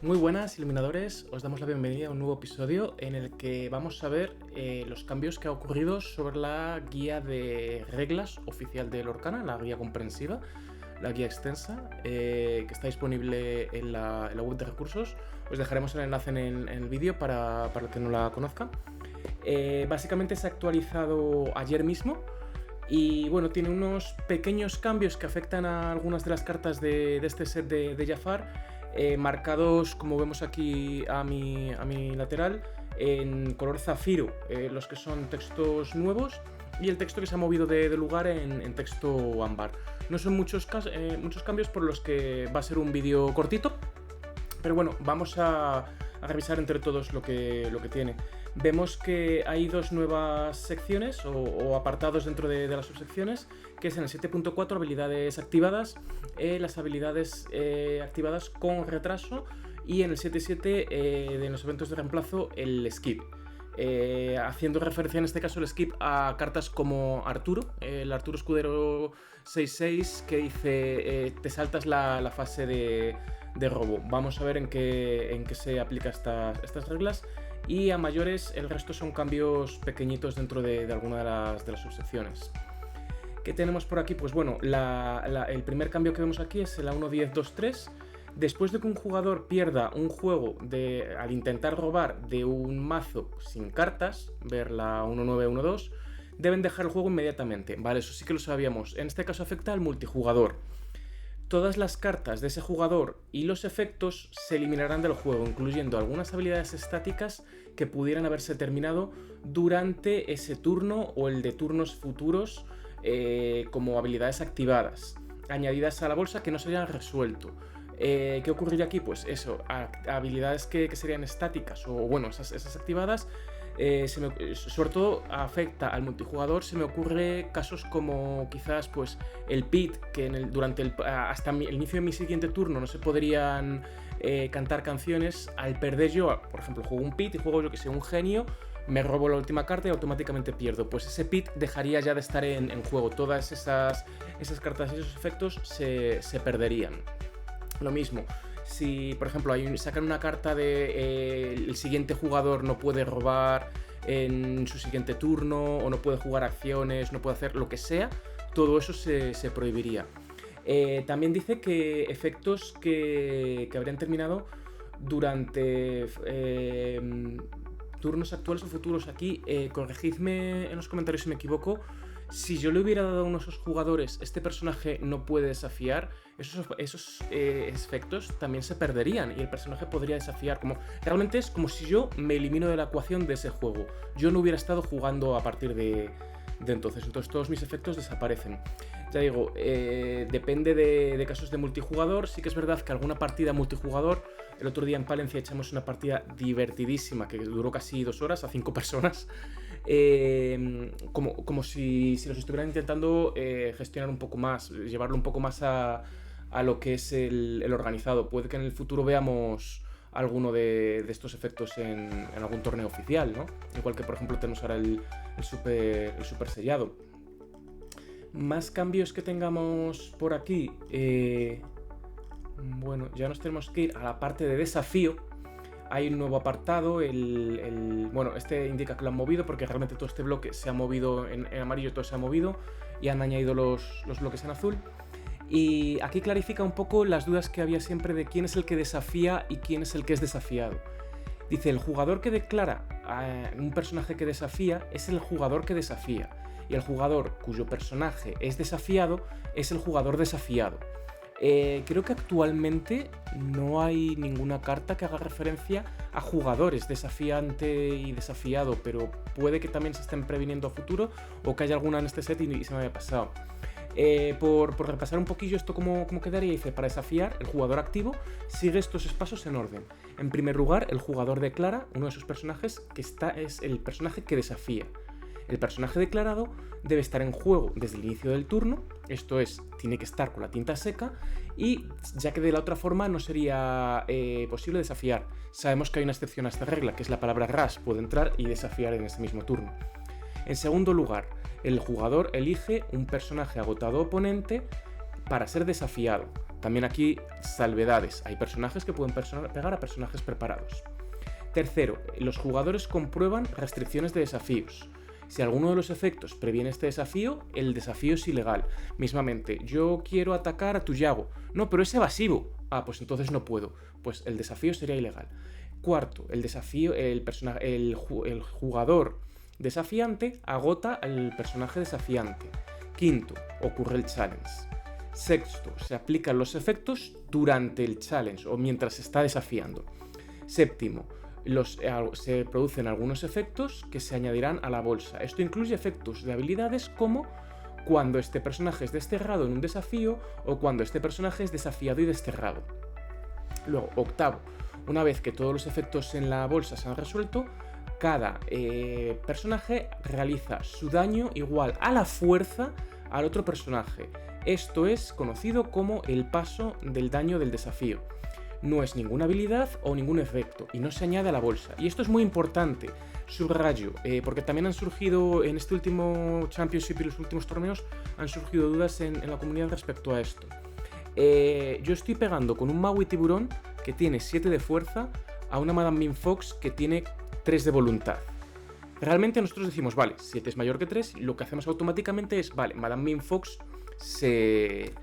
Muy buenas, iluminadores. Os damos la bienvenida a un nuevo episodio en el que vamos a ver los cambios que ha ocurrido sobre la guía de reglas oficial de Lorcana, la guía comprensiva, la guía extensa, que está disponible en la web de recursos. Os dejaremos el enlace en el vídeo para el que no la conozca. Básicamente se ha actualizado ayer mismo. Y bueno, tiene unos pequeños cambios que afectan a algunas de las cartas de este set de Jafar, marcados, como vemos aquí a mi lateral, en color zafiro, los que son textos nuevos y el texto que se ha movido de lugar en texto ámbar. No son muchos cambios, por los que va a ser un vídeo cortito, pero bueno, vamos a revisar entre todos lo que tiene. Vemos que hay dos nuevas secciones o apartados dentro de las subsecciones, que es en el 7.4 habilidades activadas, las habilidades activadas con retraso, y en el 7.7 de los eventos de reemplazo el skip. Haciendo referencia en este caso el skip a cartas como Arturo, el Arturo Escudero 6-6, que dice te saltas la fase de robo. Vamos a ver en qué se aplica estas reglas. Y a mayores, el resto son cambios pequeñitos dentro de alguna de las subsecciones. ¿Qué tenemos por aquí? Pues bueno, el primer cambio que vemos aquí es el A1-10-2-3. Después de que un jugador pierda un juego al intentar robar de un mazo sin cartas, ver la 1-9-1-2, deben dejar el juego inmediatamente. Vale, eso sí que lo sabíamos. En este caso afecta al multijugador. Todas las cartas de ese jugador y los efectos se eliminarán del juego, incluyendo algunas habilidades estáticas que pudieran haberse terminado durante ese turno o el de turnos futuros, como habilidades activadas, añadidas a la bolsa que no se hayan resuelto. ¿Qué ocurriría aquí? Pues eso, habilidades que serían estáticas o bueno, esas activadas. Sobre todo afecta al multijugador. Se me ocurre casos como quizás pues el pit, que hasta el inicio de mi siguiente turno no se podrían cantar canciones. Al perder yo, por ejemplo, juego un pit y juego yo que sé, un genio, me robo la última carta y automáticamente pierdo. Pues ese pit dejaría ya de estar en juego. Todas esas cartas y esos efectos se perderían. Lo mismo, si por ejemplo sacan una carta de el siguiente jugador no puede robar en su siguiente turno, o no puede jugar acciones, no puede hacer lo que sea, todo eso se prohibiría. También dice que efectos que habrían terminado durante turnos actuales o futuros. Aquí corregidme en los comentarios si me equivoco. Si yo le hubiera dado a uno de esos jugadores este personaje no puede desafiar, esos efectos también se perderían y el personaje podría desafiar. Realmente es como si yo me elimino de la ecuación de ese juego. Yo no hubiera estado jugando a partir de entonces todos mis efectos desaparecen. Ya digo, depende de casos de multijugador. Sí que es verdad que alguna partida multijugador, el otro día en Palencia echamos una partida divertidísima que duró casi 2 horas a 5 personas, como si los estuvieran intentando gestionar un poco más, llevarlo un poco más a lo que es el organizado. Puede que en el futuro veamos alguno de estos efectos en algún torneo oficial, ¿no? Igual que por ejemplo tenemos ahora el super sellado. Más cambios que tengamos por aquí. Bueno, ya nos tenemos que ir a la parte de desafío. Hay un nuevo apartado. Bueno, este indica que lo han movido porque realmente todo este bloque se ha movido en amarillo, todo se ha movido y han añadido los bloques en azul. Y aquí clarifica un poco las dudas que había siempre de quién es el que desafía y quién es el que es desafiado. Dice, el jugador que declara a un personaje que desafía es el jugador que desafía, y el jugador cuyo personaje es desafiado es el jugador desafiado. Creo que actualmente no hay ninguna carta que haga referencia a jugadores desafiante y desafiado, pero puede que también se estén previniendo a futuro o que haya alguna en este set y se me haya pasado. Por repasar un poquillo esto cómo quedaría, dice, para desafiar, el jugador activo sigue estos pasos en orden. En primer lugar, el jugador declara uno de sus personajes que es el personaje que desafía. El personaje declarado debe estar en juego desde el inicio del turno, esto es, tiene que estar con la tinta seca, y ya que de la otra forma no sería posible desafiar. Sabemos que hay una excepción a esta regla, que es la palabra ras, puede entrar y desafiar en ese mismo turno. En segundo lugar, el jugador elige un personaje agotado oponente para ser desafiado. También aquí salvedades. Hay personajes que pueden pegar a personajes preparados. Tercero, los jugadores comprueban restricciones de desafíos. Si alguno de los efectos previene este desafío, el desafío es ilegal. Mismamente, yo quiero atacar a tu Yago. No, pero es evasivo. Ah, pues entonces no puedo. Pues el desafío sería ilegal. Cuarto, el desafío, el jugador desafiante agota al personaje desafiante. Quinto, ocurre el challenge. Sexto, se aplican los efectos durante el challenge o mientras se está desafiando. Séptimo, se producen algunos efectos que se añadirán a la bolsa. Esto incluye efectos de habilidades como cuando este personaje es desterrado en un desafío o cuando este personaje es desafiado y desterrado. Luego, octavo, una vez que todos los efectos en la bolsa se han resuelto, cada personaje realiza su daño igual a la fuerza al otro personaje. Esto es conocido como el paso del daño del desafío. No es ninguna habilidad o ningún efecto y no se añade a la bolsa. Y esto es muy importante, subrayo, porque también han surgido en este último Championship y los últimos torneos han surgido dudas en la comunidad respecto a esto. Yo estoy pegando con un Maui Tiburón que tiene 7 de fuerza a una Madame Mim Fox que tiene 3 de voluntad. Realmente nosotros decimos, vale, 7 es mayor que 3, y lo que hacemos automáticamente es, vale, Madame Mim Fox se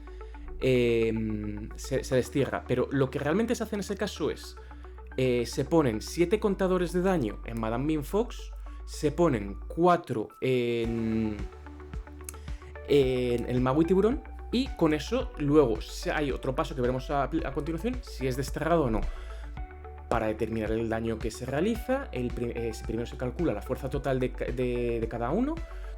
destierra, pero lo que realmente se hace en ese caso es se ponen 7 contadores de daño en Madame Mim Fox, se ponen 4 en el Maui Tiburón y con eso luego hay otro paso que veremos a continuación si es desterrado o no. Para determinar el daño que se realiza, primero se calcula la fuerza total de cada uno,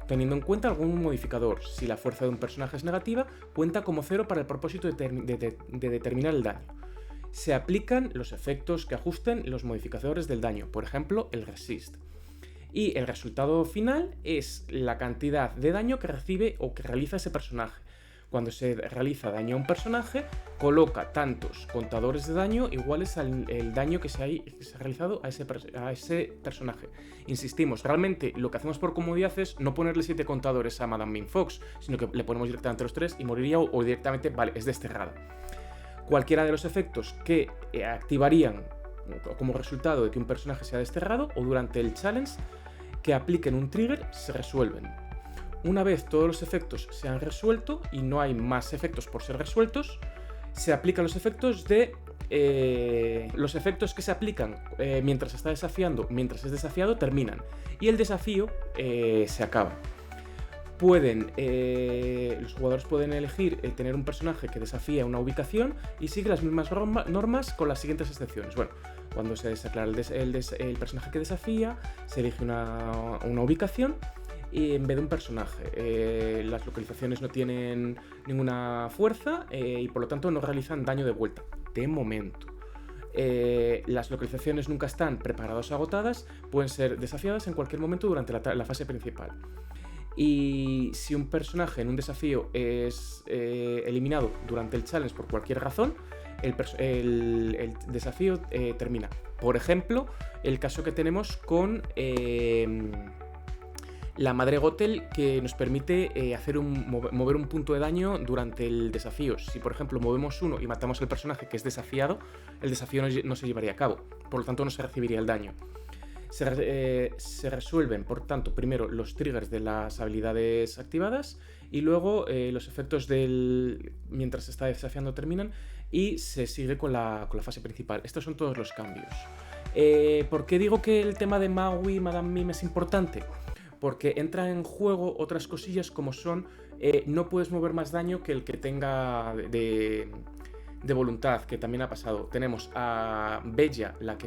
teniendo en cuenta algún modificador. Si la fuerza de un personaje es negativa, cuenta como 0 para el propósito de determinar el daño. Se aplican los efectos que ajusten los modificadores del daño, por ejemplo, el resist. Y el resultado final es la cantidad de daño que recibe o que realiza ese personaje. Cuando se realiza daño a un personaje, coloca tantos contadores de daño iguales al daño que se ha realizado a ese personaje. Insistimos, realmente lo que hacemos por comodidad es no ponerle 7 contadores a Madame Mim Fox, sino que le ponemos directamente los 3 y moriría o directamente, vale, es desterrada. Cualquiera de los efectos que activarían como resultado de que un personaje sea desterrado o durante el challenge que apliquen un trigger se resuelven. Una vez todos los efectos se han resuelto y no hay más efectos por ser resueltos, se aplican los efectos que se aplican mientras se está desafiando, mientras es desafiado, terminan. Y el desafío se acaba. Los jugadores pueden elegir tener un personaje que desafía una ubicación y sigue las mismas normas con las siguientes excepciones. Bueno, cuando se declara el personaje que desafía, se elige una ubicación y en vez de un personaje. Las localizaciones no tienen ninguna fuerza y por lo tanto no realizan daño de vuelta, de momento. Las localizaciones nunca están preparadas o agotadas, pueden ser desafiadas en cualquier momento durante la fase principal. Y si un personaje en un desafío es eliminado durante el challenge por cualquier razón, el desafío termina. Por ejemplo, el caso que tenemos con la Madre Gothel, que nos permite mover un punto de daño durante el desafío. Si por ejemplo movemos uno y matamos al personaje que es desafiado, el desafío no se llevaría a cabo, por lo tanto no se recibiría el daño. Se resuelven, por tanto, primero los triggers de las habilidades activadas y luego los efectos mientras se está desafiando terminan y se sigue con la fase principal. Estos son todos los cambios. ¿Por qué digo que el tema de Maui y Madame Mim es importante? Porque entra en juego otras cosillas como son no puedes mover más daño que el que tenga de voluntad, que también ha pasado. Tenemos a Bella, el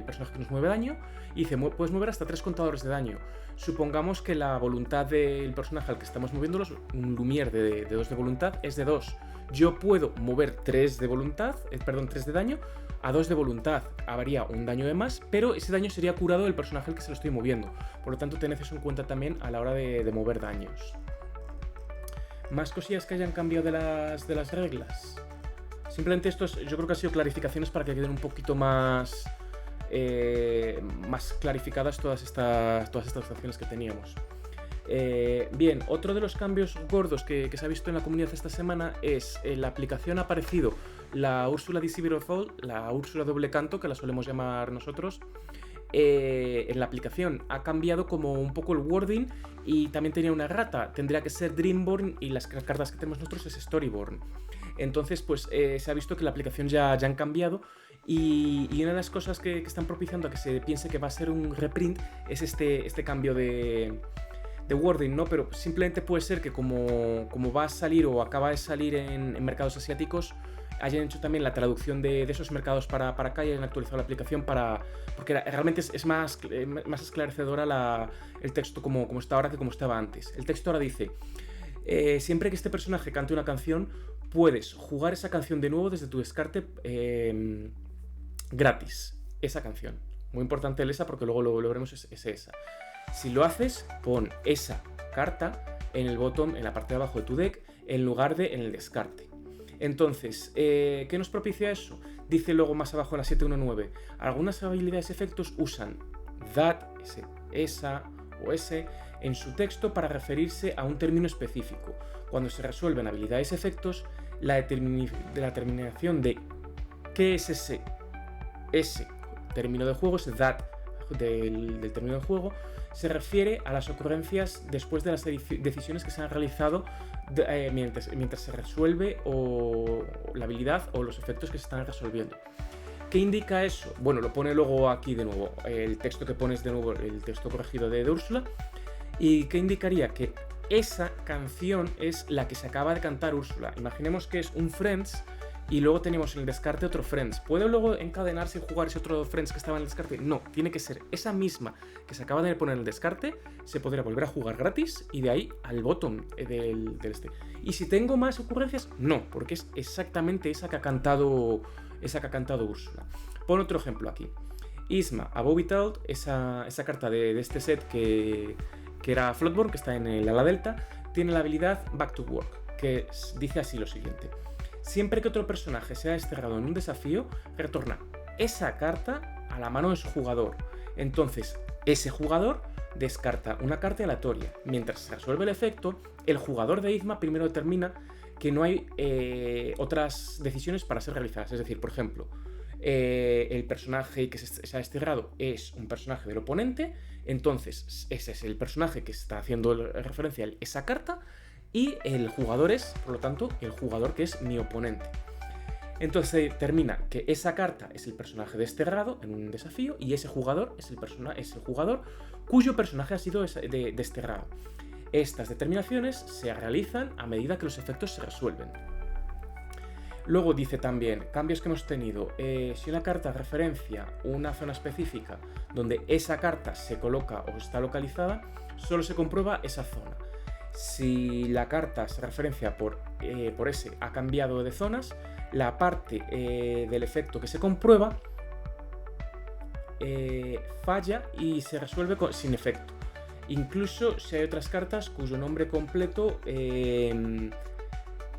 personaje que nos mueve daño, y dice, puedes mover hasta 3 contadores de daño. Supongamos que la voluntad del personaje al que estamos moviéndolos, un Lumière de 2 de voluntad, es de 2. Yo puedo mover 3 de daño a 2 de voluntad. Habría un daño de más, pero ese daño sería curado del personaje al que se lo estoy moviendo. Por lo tanto, tened eso en cuenta también a la hora de mover daños. ¿Más cosillas que hayan cambiado de las reglas? Simplemente estos, yo creo que han sido clarificaciones para que queden un poquito más clarificadas todas estas opciones que teníamos. Bien, otro de los cambios gordos que se ha visto en la comunidad esta semana es en la aplicación ha aparecido la Úrsula Deceiver of All, la Úrsula doble canto, que la solemos llamar nosotros. En la aplicación ha cambiado como un poco el wording y también tenía una errata. Tendría que ser Dreamborn y las cartas que tenemos nosotros es Storyborn. Entonces, pues se ha visto que la aplicación ya han cambiado y una de las cosas que están propiciando a que se piense que va a ser un reprint es este cambio de wording, ¿no? Pero simplemente puede ser que como va a salir o acaba de salir en mercados asiáticos, hayan hecho también la traducción de esos mercados para acá y hayan actualizado la aplicación porque realmente es más esclarecedora el texto como está ahora que como estaba antes. El texto ahora dice: siempre que este personaje cante una canción, puedes jugar esa canción de nuevo desde tu descarte gratis. Esa canción. Muy importante el esa porque luego lo veremos es esa. Si lo haces, pon esa carta en el bottom, en la parte de abajo de tu deck, en lugar de en el descarte. Entonces, ¿qué nos propicia eso? Dice luego más abajo en la 719, algunas habilidades y efectos usan that, esa o ese en su texto para referirse a un término específico. Cuando se resuelven habilidades y efectos, la determinación de qué es ese término de juego, ese that del término de juego, se refiere a las ocurrencias después de las decisiones que se han realizado mientras se resuelve o la habilidad o los efectos que se están resolviendo. ¿Qué indica eso? Bueno, lo pone luego aquí de nuevo, el texto que pones de nuevo, el texto corregido de Úrsula. ¿Y qué indicaría? Que esa canción es la que se acaba de cantar Úrsula. Imaginemos que es un Friends y luego tenemos en el descarte otro Friends. ¿Puede luego encadenarse y jugar ese otro Friends que estaba en el descarte? No, tiene que ser esa misma que se acaba de poner en el descarte, se podrá volver a jugar gratis y de ahí al bottom del este. Y si tengo más ocurrencias, no, porque es exactamente esa que ha cantado Úrsula. Pon otro ejemplo aquí. Isma, Above It All, esa carta de este set que era Floodborn, que está en el ala delta, tiene la habilidad Back to Work, que dice así lo siguiente: siempre que otro personaje sea desterrado en un desafío, retorna esa carta a la mano de su jugador. Entonces, ese jugador descarta una carta aleatoria. Mientras se resuelve el efecto, el jugador de Isma primero determina que no hay otras decisiones para ser realizadas. Es decir, por ejemplo, el personaje que se ha desterrado es un personaje del oponente, entonces ese es el personaje que está haciendo referencia a esa carta, y el jugador es, por lo tanto, el jugador que es mi oponente. Entonces determina que esa carta es el personaje desterrado en un desafío y ese jugador es el jugador cuyo personaje ha sido desterrado. Estas determinaciones se realizan a medida que los efectos se resuelven. Luego dice también, cambios que hemos tenido, si una carta referencia una zona específica donde esa carta se coloca o está localizada, solo se comprueba esa zona. Si la carta se referencia por ese ha cambiado de zonas, la parte del efecto que se comprueba falla y se resuelve sin efecto. Incluso si hay otras cartas cuyo nombre completo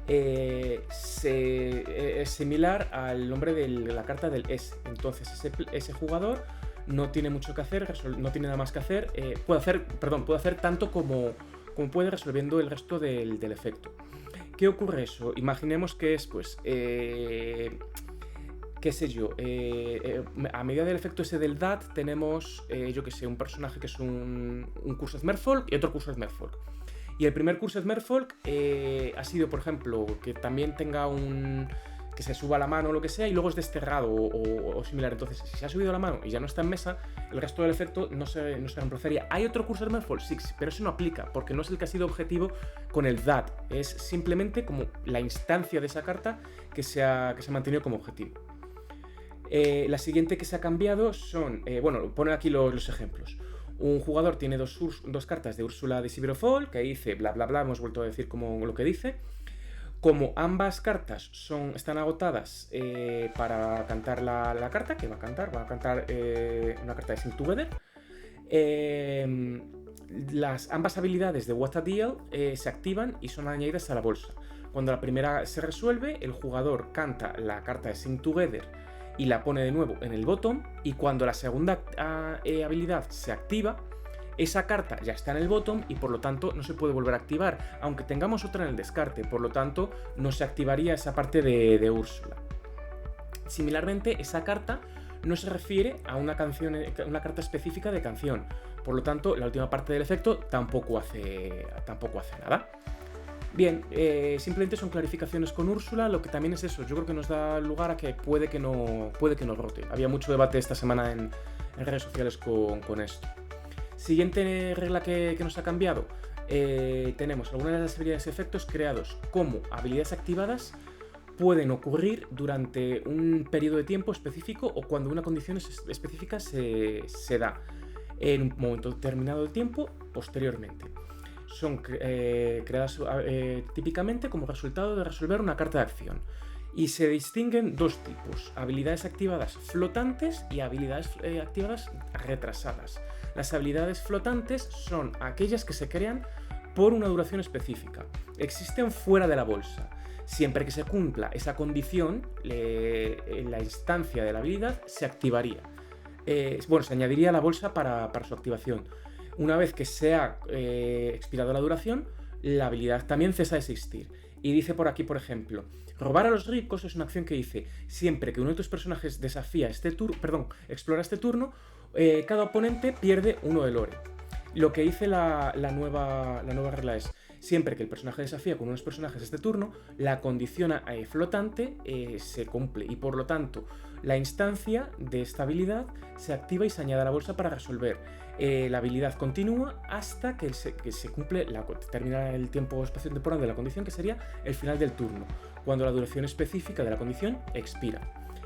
es similar al nombre de la carta del S. Entonces ese jugador no tiene mucho que hacer, no tiene nada más que hacer, puede hacer tanto como puede resolviendo el resto del efecto. ¿Qué ocurre eso? Imaginemos que es, pues, qué sé yo, a medida del efecto ese del DAT tenemos, yo que sé, un personaje que es un Cursed Merfolk y otro Cursed Merfolk. Y el primer Cursed Merfolk ha sido, por ejemplo, que también tenga que se suba la mano o lo que sea y luego es desterrado o similar. Entonces, si se ha subido la mano y ya no está en mesa, el resto del efecto no se reemplazaría. ¿Hay otro Cursed Merfolk? Sí, pero eso no aplica, porque no es el que ha sido objetivo con el DAT. Es simplemente como la instancia de esa carta que se ha mantenido como objetivo. La siguiente que se ha cambiado son... bueno, pone aquí los ejemplos. Un jugador tiene dos cartas de Úrsula Deceiver of All, que dice bla bla bla, hemos vuelto a decir como lo que dice. Como ambas cartas están agotadas para cantar la carta que va a cantar una carta de Sing Together, ambas habilidades de What a Deal se activan y son añadidas a la bolsa. Cuando la primera se resuelve, el jugador canta la carta de Sing Together y la pone de nuevo en el bottom, y cuando la segunda habilidad se activa, esa carta ya está en el bottom y por lo tanto no se puede volver a activar, aunque tengamos otra en el descarte, por lo tanto no se activaría esa parte de Úrsula. Similarmente, esa carta no se refiere a una carta específica de canción, por lo tanto la última parte del efecto tampoco hace nada. Bien, simplemente son clarificaciones con Úrsula, lo que también es eso, yo creo que nos da lugar a que puede que no rote. Había mucho debate esta semana en redes sociales con esto. Siguiente regla que nos ha cambiado, tenemos algunas de las habilidades y efectos creados como habilidades activadas pueden ocurrir durante un periodo de tiempo específico o cuando una condición específica se da en un momento determinado del tiempo posteriormente. Son creadas típicamente como resultado de resolver una carta de acción. Y se distinguen dos tipos: habilidades activadas flotantes y habilidades activadas retrasadas. Las habilidades flotantes son aquellas que se crean por una duración específica. Existen fuera de la bolsa. Siempre que se cumpla esa condición, la instancia de la habilidad se activaría. Se añadiría a la bolsa para su activación. Una vez que se ha expirado la duración, la habilidad también cesa de existir. Y dice por aquí, por ejemplo, robar a los ricos es una acción que dice: siempre que uno de tus personajes explora este turno, cada oponente pierde 1 de lore. Lo que dice la nueva regla es: siempre que el personaje desafía con unos personajes este turno, la condición flotante se cumple y por lo tanto la instancia de esta habilidad se activa y se añade a la bolsa para resolver. La habilidad continúa hasta que se cumple, termina el tiempo espacio-temporal de la condición, que sería el final del turno, cuando la duración específica de la condición expira.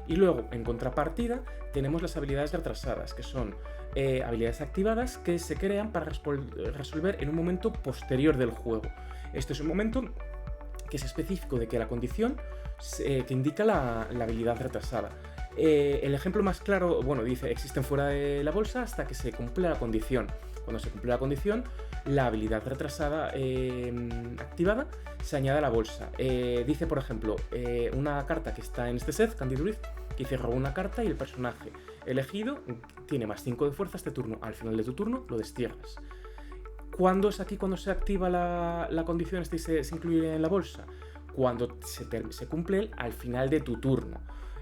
Y luego, en contrapartida, tenemos las habilidades retrasadas, que son habilidades activadas que se crean para resolver en un momento posterior del juego. Este es un momento que es específico de que la condición que indica la habilidad retrasada. El ejemplo más claro, dice: existen fuera de la bolsa hasta que se cumple la condición. Cuando se cumple la condición, la habilidad retrasada activada se añade a la bolsa. Dice, por ejemplo, una carta que está en este set, Candidurid, que dice: roba una carta y el personaje elegido tiene más 5 de fuerza este turno. Al final de tu turno lo destierras. ¿Cuándo es aquí cuando se activa la condición y se incluye en la bolsa? Cuando se cumple al final de tu turno.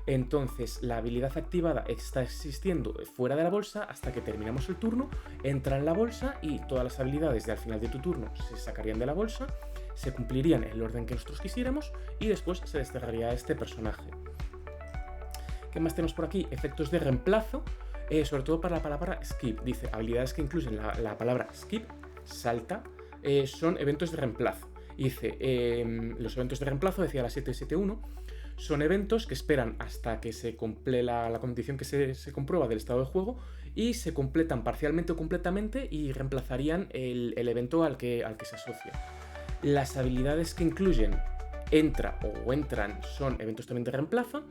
Entonces la habilidad activada está existiendo fuera de la bolsa hasta que terminamos el turno, entra en la bolsa y todas las habilidades de al final de tu turno se sacarían de la bolsa, se cumplirían en el orden que nosotros quisiéramos y después se desterraría a este personaje. ¿Qué más tenemos por aquí? Efectos de reemplazo, sobre todo para la palabra skip. Dice: habilidades que incluyen la palabra skip, salta, son eventos de reemplazo. Dice: los eventos de reemplazo, decía la 771, son eventos que esperan hasta que se cumple la condición que se comprueba del estado de juego y se completan parcialmente o completamente y reemplazarían el evento al que se asocia. Las habilidades que incluyen entra o entran son eventos también de reemplazo.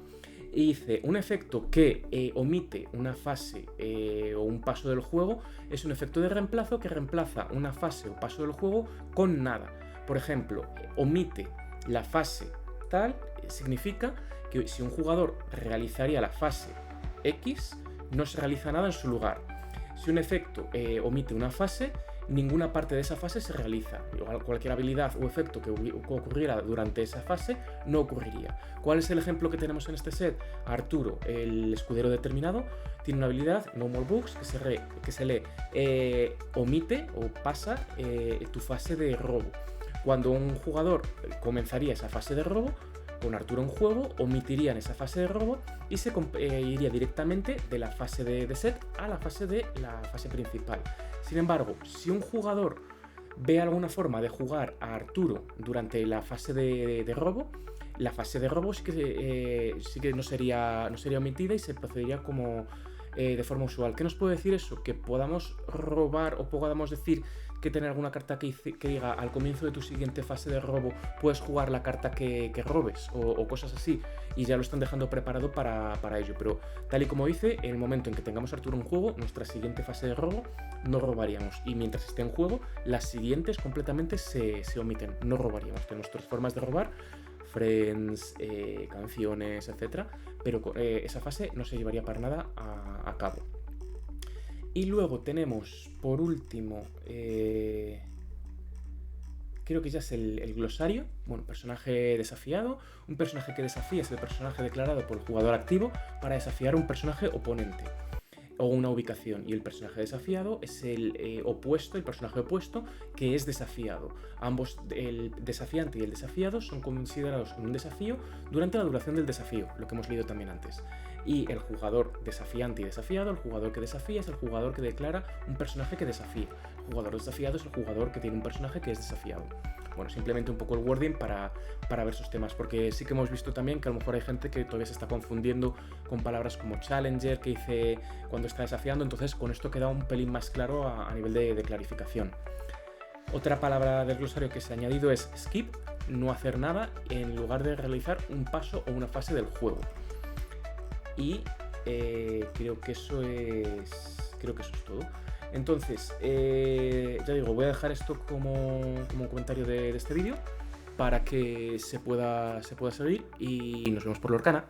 Y dice: un efecto que omite una fase o un paso del juego es un efecto de reemplazo que reemplaza una fase o paso del juego con nada. Por ejemplo, omite la fase tal, significa que si un jugador realizaría la fase X, no se realiza nada en su lugar. Si un efecto omite una fase, ninguna parte de esa fase se realiza. Cualquier habilidad o efecto que ocurriera durante esa fase no ocurriría. ¿Cuál es el ejemplo que tenemos en este set? Arturo, el escudero determinado, tiene una habilidad, No More Books, que se lee omite o pasa tu fase de robo. Cuando un jugador comenzaría esa fase de robo, con Arturo en juego, omitirían esa fase de robo y se iría directamente de la fase de set a la fase principal. Sin embargo, si un jugador ve alguna forma de jugar a Arturo durante la fase de robo, la fase de robo sí que no sería omitida y se procedería como de forma usual. ¿Qué nos puede decir eso? Que podamos robar o podamos decir que tener alguna carta que diga: al comienzo de tu siguiente fase de robo puedes jugar la carta que robes o cosas así, y ya lo están dejando preparado para ello. Pero tal y como dice, en el momento en que tengamos a Arturo en juego, nuestra siguiente fase de robo no robaríamos, y mientras esté en juego las siguientes completamente se omiten, no robaríamos. Tenemos 3 formas de robar: friends, canciones, etc. Pero esa fase no se llevaría para nada a cabo. Y luego tenemos, por último, creo que ya es el glosario. Bueno, personaje desafiado. Un personaje que desafía es el personaje declarado por el jugador activo para desafiar a un personaje oponente o una ubicación, y el personaje desafiado es el opuesto, el personaje opuesto que es desafiado. Ambos, el desafiante y el desafiado, son considerados en un desafío durante la duración del desafío, lo que hemos leído también antes. Y el jugador desafiante y desafiado, el jugador que desafía es el jugador que declara un personaje que desafía. El jugador desafiado es el jugador que tiene un personaje que es desafiado. Bueno, simplemente un poco el wording para ver esos temas, porque sí que hemos visto también que a lo mejor hay gente que todavía se está confundiendo con palabras como challenger, que dice cuando está desafiando, entonces con esto queda un pelín más claro a nivel de clarificación. Otra palabra del glosario que se ha añadido es skip, no hacer nada en lugar de realizar un paso o una fase del juego. Y creo que eso es todo. Entonces, ya digo, voy a dejar esto como comentario de este vídeo para que se pueda seguir, y nos vemos por Lorcana.